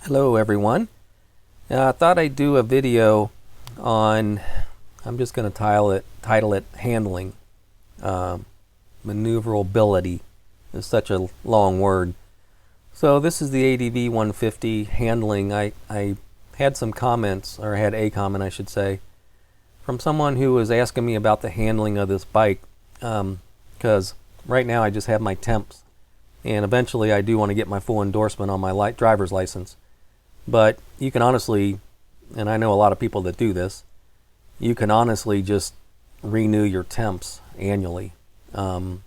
Hello everyone. I thought I'd do a video on, I'm just going to title it handling. Maneuverability is such a long word. So this is the ADV 150 handling. I had some comments, or had a comment I should say, from someone who was asking me about the handling of this bike, because right now I just have my temps, and eventually I do want to get my full endorsement on my driver's license. But you can honestly, and I know a lot of people that do this, you can honestly just renew your temps annually. And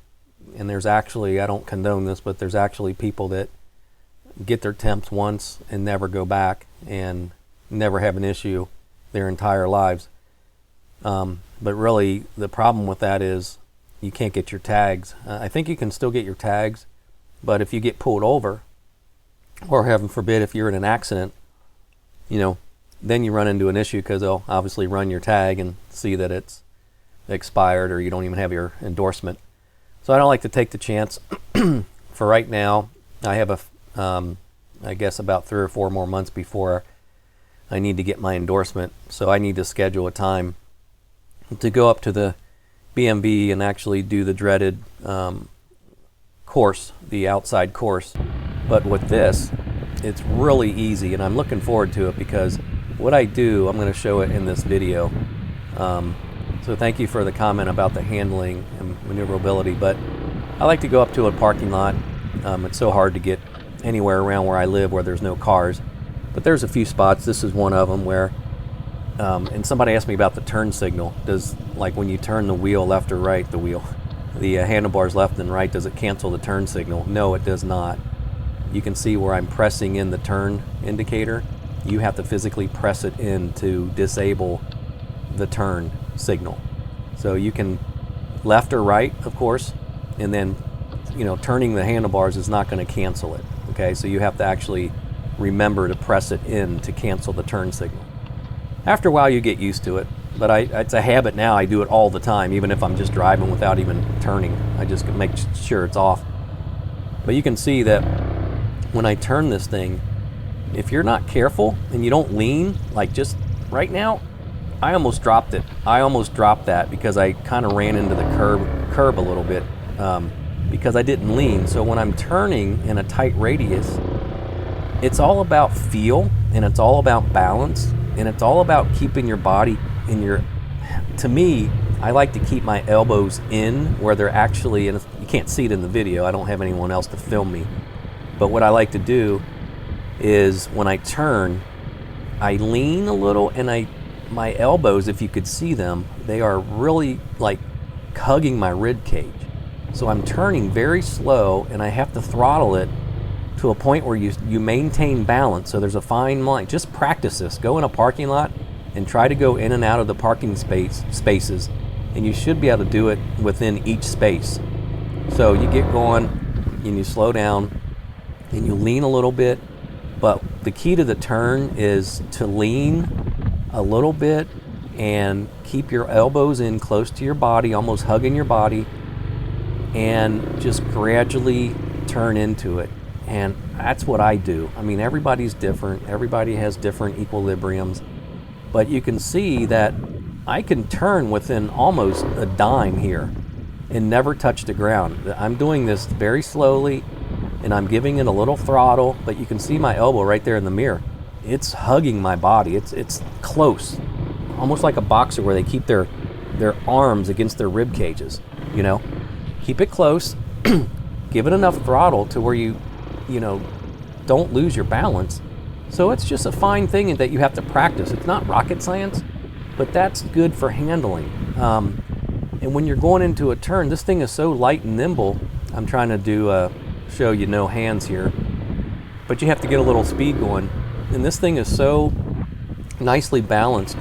there's actually, I don't condone this, but there's actually people that get their temps once and never go back and never have an issue their entire lives. But really, the problem with that is you can't get your tags. I think you can still get your tags, but if you get pulled over, or heaven forbid, if you're in an accident, then you run into an issue because they'll obviously run your tag and see that it's expired or you don't even have your endorsement. So I don't like to take the chance. For right now, I have I guess about 3 or 4 more months before I need to get my endorsement. So I need to schedule a time to go up to the BMV and actually do the dreaded course, the outside course. But with this, it's really easy, and I'm looking forward to it because what I do, I'm going to show it in this video. So thank you for the comment about the handling and maneuverability, but I like to go up to a parking lot. It's so hard to get anywhere around where I live where there's no cars, but there's a few spots. This is one of them where, and somebody asked me about the turn signal. Does, like when you turn the wheel left or right, the handlebars left and right, does it cancel the turn signal? No, it does not. You can see where I'm pressing in the turn indicator. You have to physically press it in to disable the turn signal. So you can left or right, of course, and then turning the handlebars is not going to cancel it. Okay, so you have to actually remember to press it in to cancel the turn signal. After a while you get used to it, but it's a habit now. I do it all the time, even if I'm just driving without even turning. I just make sure it's off. But you can see that when I turn this thing, if you're not careful and you don't lean, like just right now, I almost dropped it. I almost dropped that because I kind of ran into the curb a little bit because I didn't lean. So when I'm turning in a tight radius, it's all about feel, and it's all about balance, and it's all about keeping your body in your, to me, I like to keep my elbows in where they're actually, and you can't see it in the video, I don't have anyone else to film me. But what I like to do is when I turn, I lean a little, and my elbows, if you could see them, they are really like hugging my rib cage. So I'm turning very slow, and I have to throttle it to a point where you maintain balance. So there's a fine line. Just practice this. Go in a parking lot and try to go in and out of the parking spaces, and you should be able to do it within each space. So you get going and you slow down and you lean a little bit, but the key to the turn is to lean a little bit and keep your elbows in close to your body, almost hugging your body, and just gradually turn into it. And that's what I do. I mean, everybody's different. Everybody has different equilibriums, but you can see that I can turn within almost a dime here and never touch the ground. I'm doing this very slowly, and I'm giving it a little throttle, but you can see my elbow right there in the mirror. It's hugging my body. It's close, almost like a boxer where they keep their arms against their rib cages. Keep it close, give it enough throttle to where you don't lose your balance. So it's just a fine thing that you have to practice. It's not rocket science, but that's good for handling. And when you're going into a turn, this thing is so light and nimble. I'm trying to show you no hands here, but you have to get a little speed going. And this thing is so nicely balanced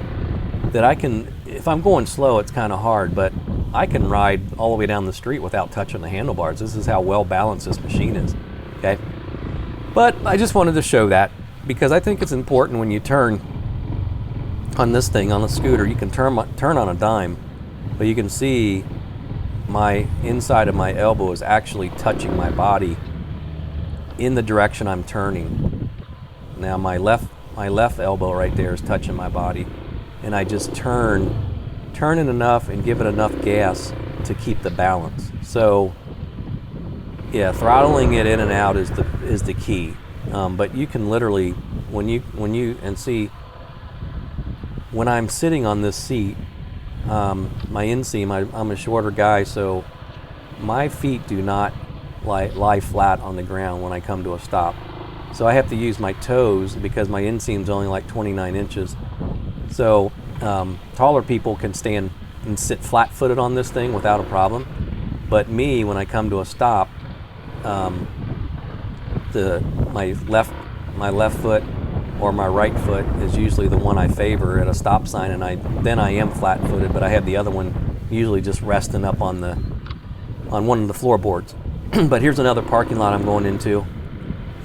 that I can, if I'm going slow, it's kind of hard, but I can ride all the way down the street without touching the handlebars. This is how well balanced this machine is. Okay, but I just wanted to show that because I think it's important when you turn on this thing, on a scooter. You can turn on a dime, but you can see my inside of my elbow is actually touching my body in the direction I'm turning. Now my left elbow right there is touching my body, and I just turn it enough and give it enough gas to keep the balance. So yeah, throttling it in and out is the key. But you can literally, when I'm sitting on this seat, my inseam, I'm a shorter guy, so my feet do not lie flat on the ground when I come to a stop. So I have to use my toes because my inseam's only like 29 inches. So taller people can stand and sit flat-footed on this thing without a problem. But me, when I come to a stop, my left foot or my right foot is usually the one I favor at a stop sign, and then I am flat-footed, but I have the other one usually just resting up on one of the floorboards. But here's another parking lot I'm going into,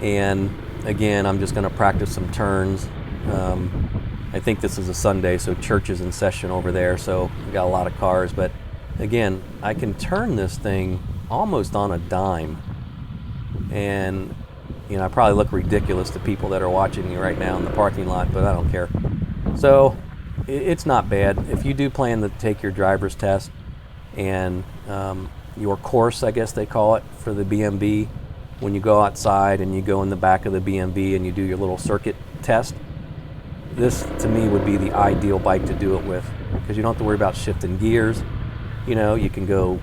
and again, I'm just going to practice some turns. I think this is a Sunday, so church is in session over there, so we got a lot of cars. But again, I can turn this thing almost on a dime, and I probably look ridiculous to people that are watching me right now in the parking lot, but I don't care. So it's not bad. If you do plan to take your driver's test and your course, I guess they call it, for the BMB, when you go outside and you go in the back of the BMB and you do your little circuit test, this to me would be the ideal bike to do it with, because you don't have to worry about shifting gears. You can go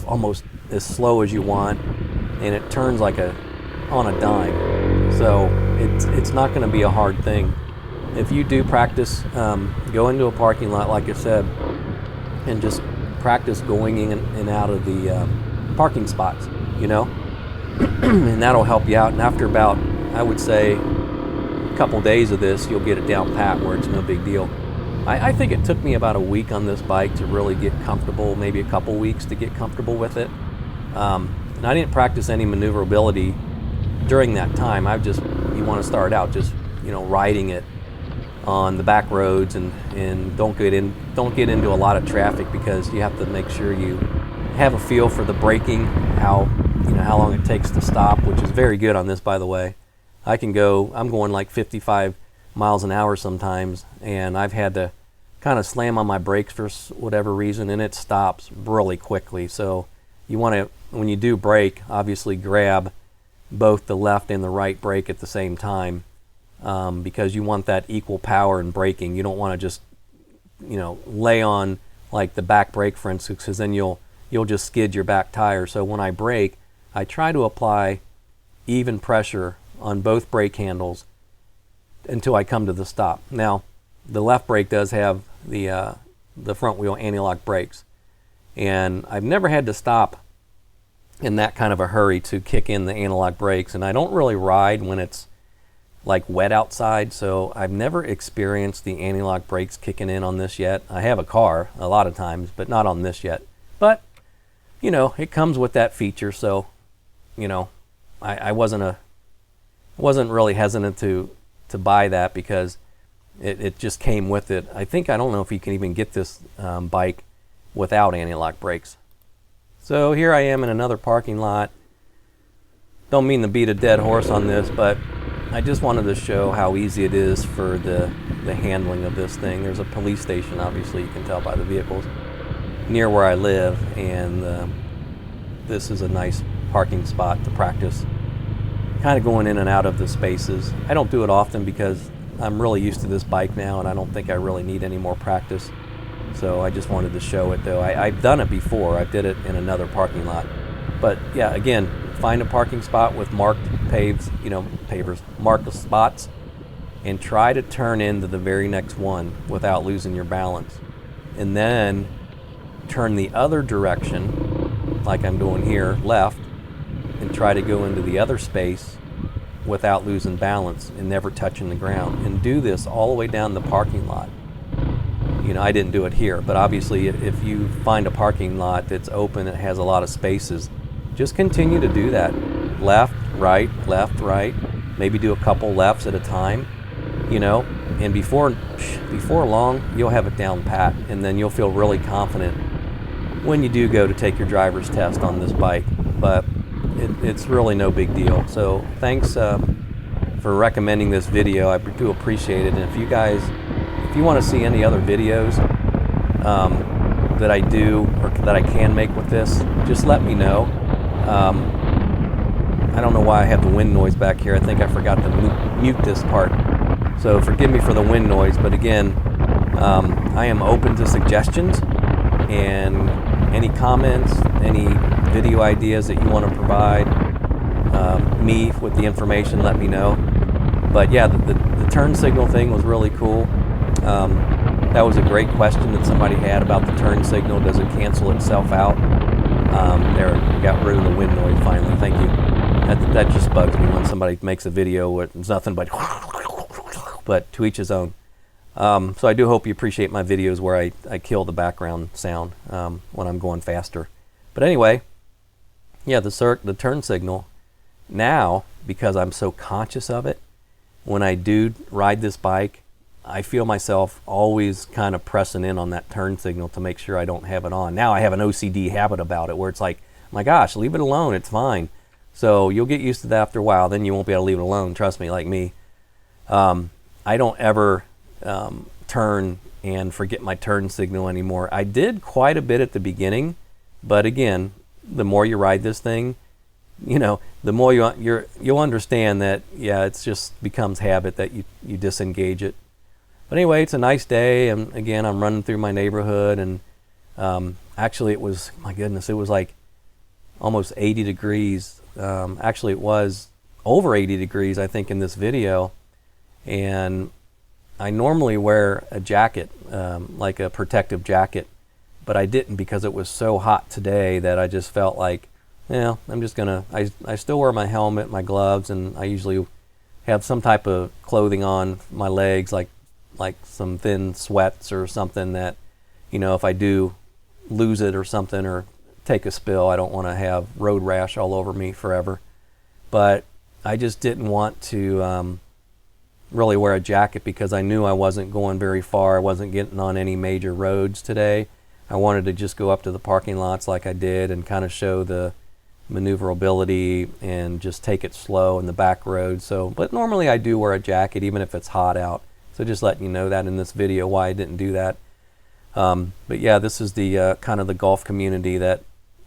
almost as slow as you want, and it turns like on a dime. So it's not going to be a hard thing. If you do practice, go into a parking lot, like I said, and just practice going in and out of the parking spots, and that'll help you out. And after about, I would say, a couple days of this, you'll get it down pat where it's no big deal. I think it took me about a week on this bike to really get comfortable, maybe a couple weeks to get comfortable with it. And I didn't practice any maneuverability during that time. You want to start out just, riding it on the back roads and don't get into a lot of traffic, because you have to make sure you have a feel for the braking, how long it takes to stop, which is very good on this, by the way. I'm going like 55 miles an hour sometimes, and I've had to kind of slam on my brakes for whatever reason, and it stops really quickly. So you want to, when you do brake, obviously grab both the left and the right brake at the same time, because you want that equal power in braking. You don't want to just lay on like the back brake, for instance, because then you'll just skid your back tire. So when I brake, I try to apply even pressure on both brake handles until I come to the stop. Now, the left brake does have the front wheel anti-lock brakes, and I've never had to stop in that kind of a hurry to kick in the anti-lock brakes, and I don't really ride when it's like wet outside, so I've never experienced the anti-lock brakes kicking in on this yet. I have a car a lot of times, but not on this yet. But it comes with that feature, so I wasn't really hesitant to buy that, because it just came with it. I don't know if you can even get this bike without anti-lock brakes. So here I am in another parking lot. Don't mean to beat a dead horse on this, but I just wanted to show how easy it is for the handling of this thing. There's a police station, obviously you can tell by the vehicles, near where I live, and this is a nice parking spot to practice kind of going in and out of the spaces. I don't do it often because I'm really used to this bike now, and I don't think I really need any more practice. So I just wanted to show it, though. I've done it before. I did it in another parking lot. But yeah, again, find a parking spot with marked marked spots, and try to turn into the very next one without losing your balance. And then turn the other direction, like I'm doing here, left, and try to go into the other space without losing balance and never touching the ground. And do this all the way down the parking lot. I didn't do it here, but obviously if you find a parking lot that's open, it has a lot of spaces, just continue to do that. Left, right, maybe do a couple lefts at a time, and before long, you'll have it down pat, and then you'll feel really confident when you do go to take your driver's test on this bike. But it's really no big deal. So thanks for recommending this video. I do appreciate it. And if you want to see any other videos that I do or that I can make with this, just let me know. I don't know why I have the wind noise back here. I think I forgot to mute this part. So forgive me for the wind noise, but again, I am open to suggestions and any comments, any video ideas that you want to provide me with the information, let me know. But yeah, the turn signal thing was really cool. That was a great question that somebody had about the turn signal. Does it cancel itself out? There, we got rid of the wind noise finally. Thank you. That just bugs me when somebody makes a video with nothing but to each his own. So I do hope you appreciate my videos where I kill the background sound when I'm going faster. But anyway, yeah, the turn signal, now, because I'm so conscious of it, when I do ride this bike, I feel myself always kind of pressing in on that turn signal to make sure I don't have it on. Now I have an OCD habit about it where it's like, my gosh, leave it alone, it's fine. So you'll get used to that after a while, then you won't be able to leave it alone, trust me, like me. I don't ever turn and forget my turn signal anymore. I did quite a bit at the beginning, but again, the more you ride this thing, you know, the more you'll understand that, yeah, it's just becomes habit that you disengage it. But anyway, it's a nice day, and again, I'm running through my neighborhood, and actually it was, my goodness, it was like almost 80 degrees. Actually, it was over 80 degrees, I think, in this video, and I normally wear a jacket, like a protective jacket, but I didn't because it was so hot today that I just felt like, yeah, I'm just gonna, I still wear my helmet, my gloves, and I usually have some type of clothing on my legs, like some thin sweats or something that, you know, if I do lose it or something or take a spill, I don't want to have road rash all over me forever. But I just didn't want to really wear a jacket because I knew I wasn't going very far. I wasn't getting on any major roads today. I wanted to just go up to the parking lots like I did and kind of show the maneuverability and just take it slow in the back road. So, but normally I do wear a jacket even if it's hot out. So just letting you know that in this video why I didn't do that. But yeah, this is the kind of the golf community that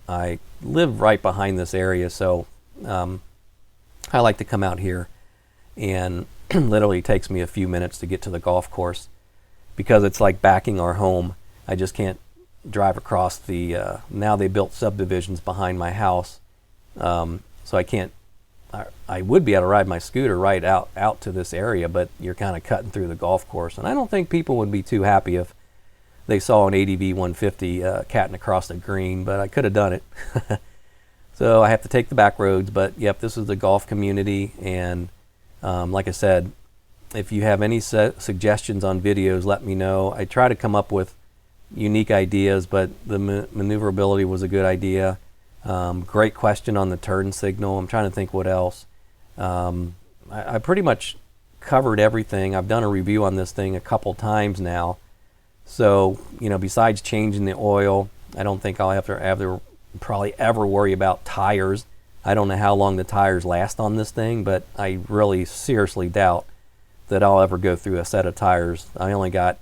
I live right behind this area. So I like to come out here, and literally takes me a few minutes to get to the golf course because it's like backing our home. I just can't drive across the, now they built subdivisions behind my house. So I can't, I would be able to ride my scooter right out to this area, but you're kind of cutting through the golf course. And I don't think people would be too happy if they saw an ADV 150 catting across the green, but I could have done it. So I have to take the back roads, but yep, this is the golf community. And like I said, if you have any suggestions on videos, let me know. I try to come up with unique ideas, but the maneuverability was a good idea. Great question on the turn signal. I'm trying to think what else. I pretty much covered everything. I've done a review on this thing a couple times now. So, you know, besides changing the oil, I don't think I'll have to probably ever worry about tires. I don't know how long the tires last on this thing, but I really seriously doubt that I'll ever go through a set of tires. I only got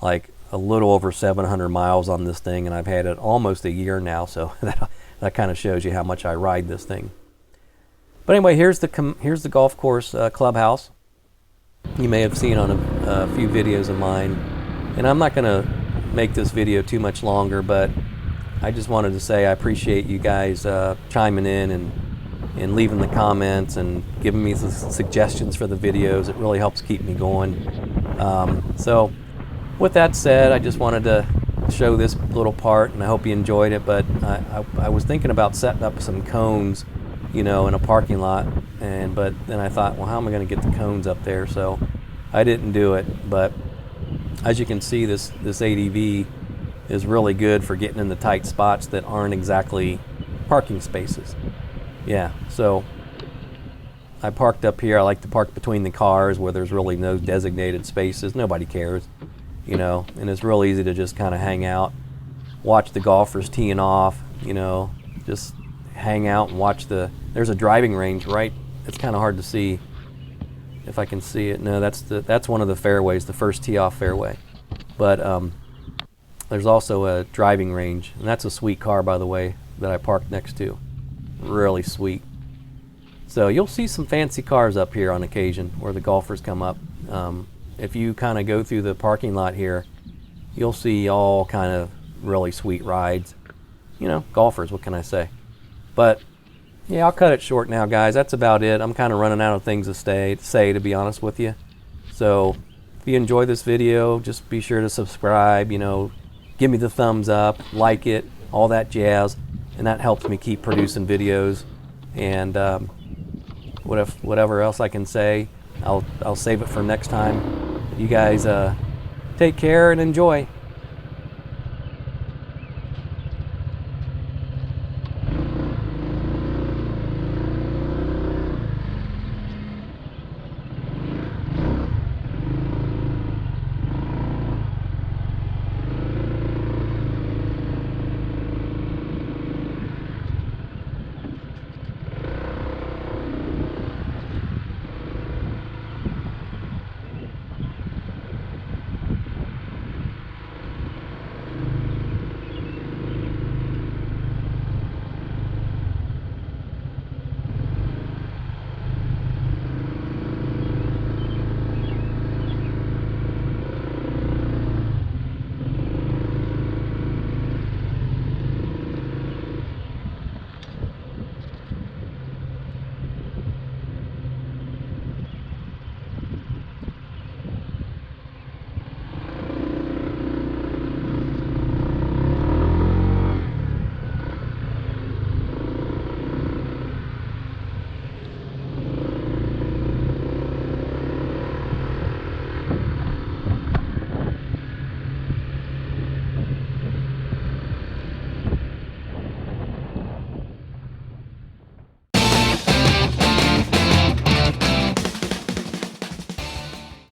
like a little over 700 miles on this thing, and I've had it almost a year now, so that kind of shows you how much I ride this thing. But anyway, here's the golf course clubhouse. You may have seen on a few videos of mine, and I'm not going to make this video too much longer, but I just wanted to say I appreciate you guys chiming in and leaving the comments and giving me some suggestions for the videos. It really helps keep me going. So with that said, I just wanted to show this little part, and I hope you enjoyed it. But I was thinking about setting up some cones, you know, in a parking lot, but then I thought, well, how am I going to get the cones up there? So I didn't do it. But as you can see, this ADV is really good for getting in the tight spots that aren't exactly parking spaces. Yeah, so I parked up here. I like to park between the cars where there's really no designated spaces. Nobody cares, you know, and it's real easy to just kind of hang out, watch the golfers teeing off, you know, just hang out and watch there's a driving range right, it's kind of hard to see, if I can see it. No, that's one of the fairways, the first tee off fairway. But there's also a driving range, and that's a sweet car, by the way, that I parked next to. Really sweet. So you'll see some fancy cars up here on occasion where the golfers come up. If you kind of go through the parking lot here, you'll see all kind of really sweet rides. You know, golfers, what can I say? But yeah, I'll cut it short now, guys. That's about it. I'm kind of running out of things to say, to be honest with you. So if you enjoy this video, just be sure to subscribe, you know, give me the thumbs up, like it, all that jazz, and that helps me keep producing videos. And whatever else I can say, I'll save it for next time. You guys take care and enjoy.